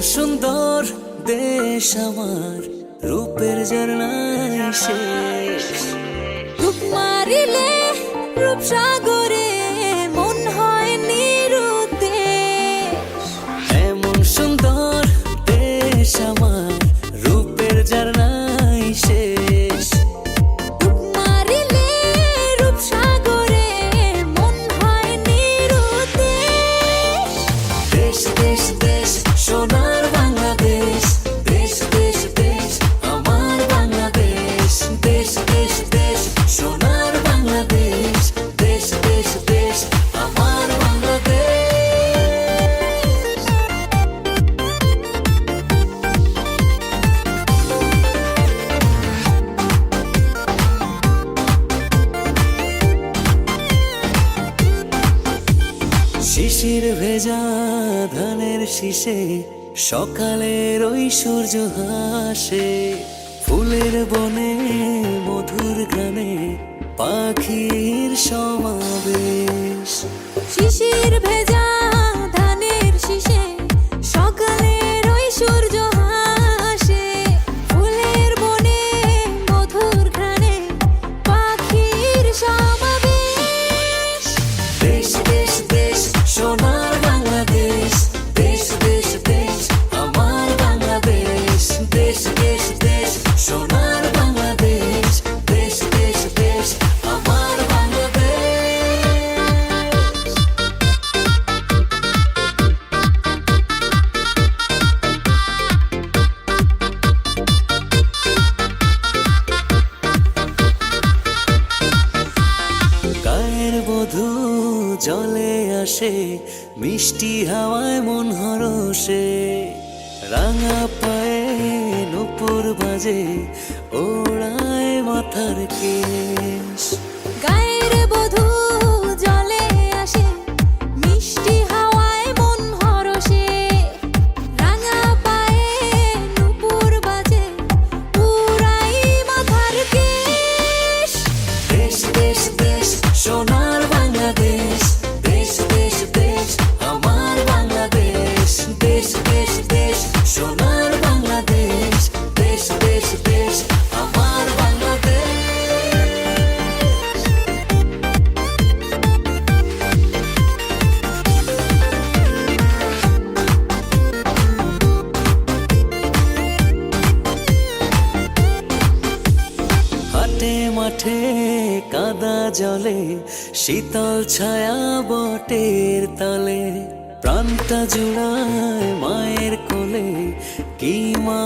সুন্দর দেশ আমার, রূপের ঝর্ণায় শেষ। রূপ মারিলে রূপসাগরে মন হয় নিরুদ্দেশ। এমন সুন্দর দেশ আমার, রূপের ঝর্ণায় শেষ। রূপ মারিলে রূপসাগরে মন হয় নিরুদ্দেশ। দেশ দেশ দেশ সোনার বাংলাদেশ, দেশ দেশ দেশ আমার বাংলাদেশ। দেশ দেশ দেশ সোনার বাংলাদেশ, দেশ দেশ দেশ আমার বাংলাদেশ। শিশির ভেজা ধানের শীষে সকালের ওই সূর্য হাসে। ফুলের বনে মধুর গানে পাখির সমাবেশ। শিশির ভেজা ধানের শীষে সকালের ওই সূর্য হাসে। ফুলের বনে মধুর ঘ্রাণে পাখির সমাবেশ। দেশ দেশ দেশ সোনার বাংলাদেশ, দেশ দেশ দেশ আমার বাংলাদেশ। দেশ দেশ দেশ সোনার বাংলাদেশ, দেশ দেশ দেশ আমার বাংলাদেশ। গায়ের বধূ জলে আসে, মিষ্টি হাওয়ায় মন হরষে। রাঙা পায়ে নূপুর বাজে, ওড়ায় মাথার কেশ। গায়ের বধূ জলে আসে, মিষ্টি হাওয়ায় মন হরষে। রাঙা পায়ে নূপুর বাজে, উড়াই মাথার কেশ। দেশ দেশ দেশ সোনার বাংলাদেশ, দেশ দেশ দেশ আমার বাংলাদেশ। দেশ দেশ দেশ সোনার বাংলাদেশ, দেশ দেশ দেশ আমার বাংলাদেশ। হাটে মাঠে কাদা জলে, শীতল ছায়া বটের তলে। প্রাণটা জুড়ায় মায়ের কোলে, কি মা